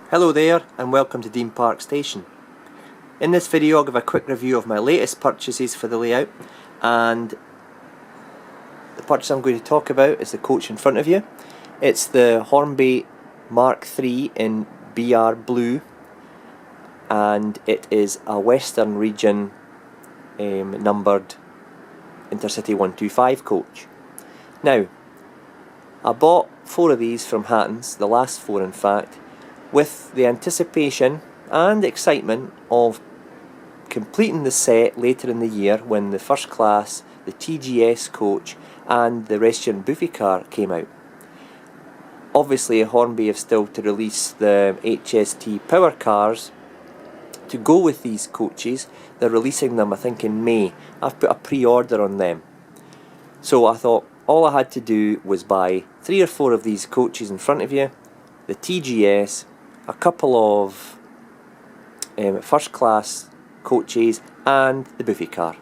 Hello there and welcome to Dean Park Station. In this video I'll give a quick review of my latest purchases for the layout, and the purchase I'm going to talk about is the coach in front of you. It's the Hornby Mark III in BR Blue, and it is a Western Region numbered Intercity 125 coach. Now, I bought 4 of these from Hatton's, the last 4 in fact, with the anticipation and excitement of completing the set later in the year when the first class, the TGS coach and the restaurant buffet car came out. Obviously Hornby have still to release the HST power cars to go with these coaches. They're releasing them I think in May. I've put a pre-order on them. So I thought all I had to do was buy 3 or 4 of these coaches in front of you, the TGS, a couple of first class coaches and the buffet car.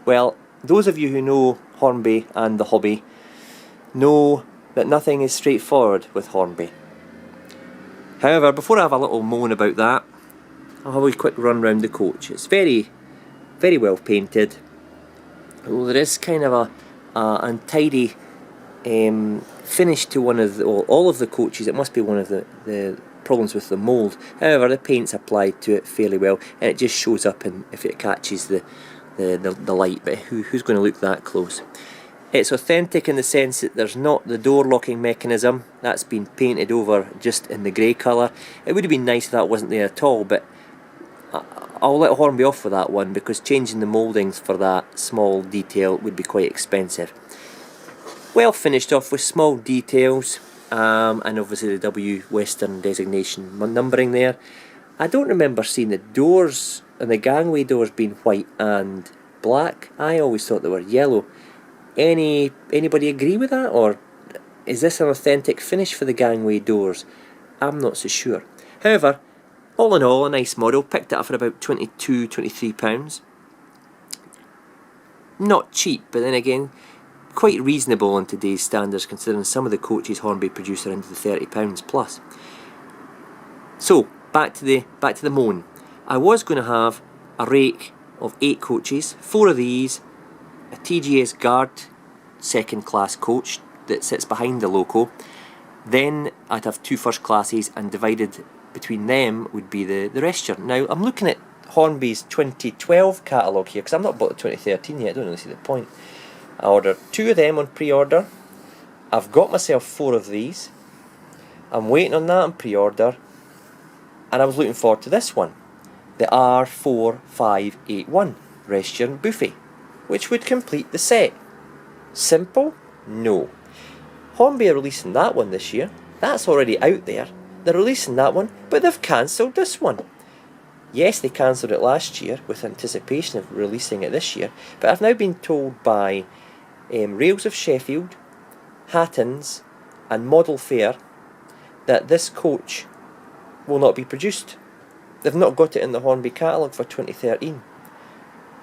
Well, those of you who know Hornby and the hobby know that nothing is straightforward with Hornby. However, before I have a little moan about that, I'll have a quick run round the coach. It's very, very well painted. Although there is kind of a untidy finish to one of the, all of the coaches. It must be one of the problems with the mould. However, the paint's applied to it fairly well, and it just shows up in, if it catches the light. But who's going to look that close? It's authentic in the sense that there's not the door locking mechanism. That's been painted over just in the grey colour. It would have been nice if that wasn't there at all, but I'll let Hornby off for that one, because changing the mouldings for that small detail would be quite expensive. Well finished off with small details, and obviously the W Western designation numbering there. I don't remember seeing the doors and the gangway doors being white and black. I always thought they were yellow. Anybody agree with that, or is this an authentic finish for the gangway doors? I'm not so sure. However, all in all, a nice model. Picked it up for about £22–23. Not cheap, but then again, quite reasonable in today's standards, considering some of the coaches Hornby produce are into the £30 plus. So back to the moan. I was going to have a rake of 8 coaches, 4 of these, a TGS Guard second class coach that sits behind the loco. Then I'd have 2 first classes, and divided between them would be the restaurant. Now I'm looking at Hornby's 2012 catalogue here, because I've not bought the 2013 yet. I don't really see the point. I ordered 2 of them on pre-order. I've got myself 4 of these. I'm waiting on that on pre-order, and I was looking forward to this one, the R4581 Restaurant Buffet, which would complete the set. Simple? No. Hornby are releasing that one this year. That's already out there. They're releasing that one, but they've cancelled this one. Yes, they cancelled it last year with anticipation of releasing it this year, but I've now been told by Rails of Sheffield, Hatton's and Model Fair that this coach will not be produced. They've not got it in the Hornby catalogue for 2013.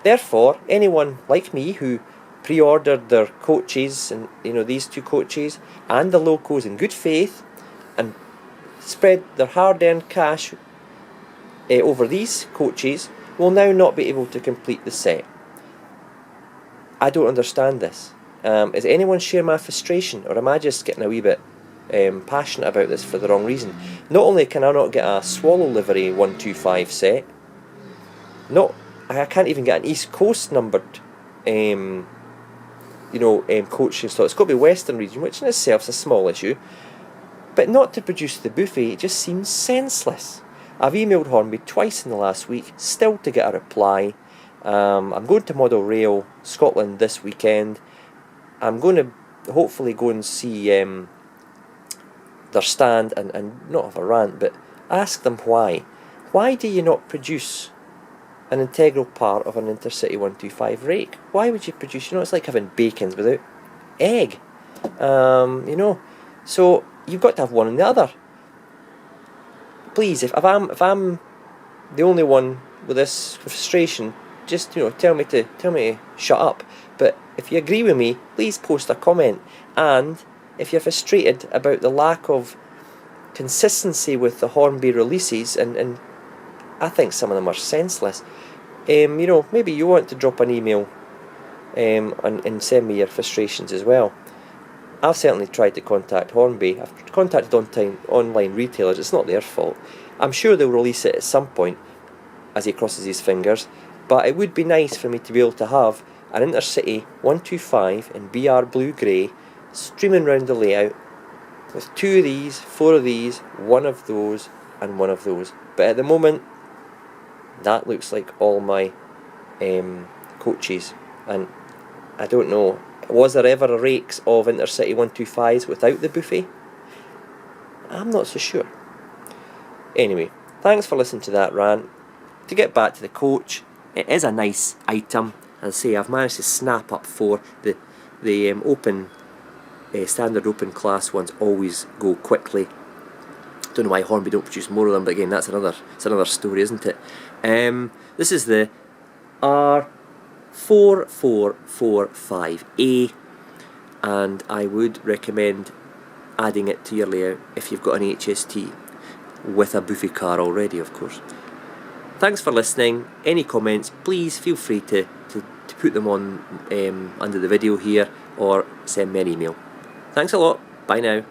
Therefore, anyone like me who pre-ordered their coaches, and these 2 coaches and the locos in good faith, and spread their hard-earned cash over these coaches, will now not be able to complete the set. I don't understand this. Is anyone share my frustration, or am I just getting a wee bit passionate about this for the wrong reason? Not only can I not get a Swallow livery 125 set, I can't even get an East Coast numbered coach in stock. It's got to be Western Region, which in itself is a small issue. But not to produce the buffet, it just seems senseless. I've emailed Hornby twice in the last week, still to get a reply. I'm going to Model Rail Scotland this weekend. I'm going to hopefully go and see their stand and not have a rant, but ask them why. Why do you not produce an integral part of an Intercity 125 rake? Why would you produce, it's like having bacons without egg. So you've got to have one and the other. Please, if I'm the only one with this frustration, just tell me to shut up. But if you agree with me, please post a comment. And if you're frustrated about the lack of consistency with the Hornby releases, and I think some of them are senseless. You know, maybe you want to drop an email and send me your frustrations as well. I've certainly tried to contact Hornby. I've contacted online retailers. It's not their fault. I'm sure they'll release it at some point as he crosses his fingers, but it would be nice for me to be able to have an Intercity 125 in BR blue grey streaming round the layout with 2 of these, 4 of these, 1 of those and 1 of those. But at the moment that looks like all my coaches, and I don't know, was there ever a rakes of Intercity 125s without the buffet? I'm not so sure. Anyway, thanks for listening to that rant. To get back to the coach, it is a nice item. As I say, I've managed to snap up 4. The open, standard open class ones always go quickly. Don't know why Hornby don't produce more of them, but again, it's another story, isn't it? This is the R4445A, and I would recommend adding it to your layout if you've got an HST with a buffet car already, of course. Thanks for listening. Any comments, please feel free to put them on under the video here, or send me an email. Thanks a lot. Bye now.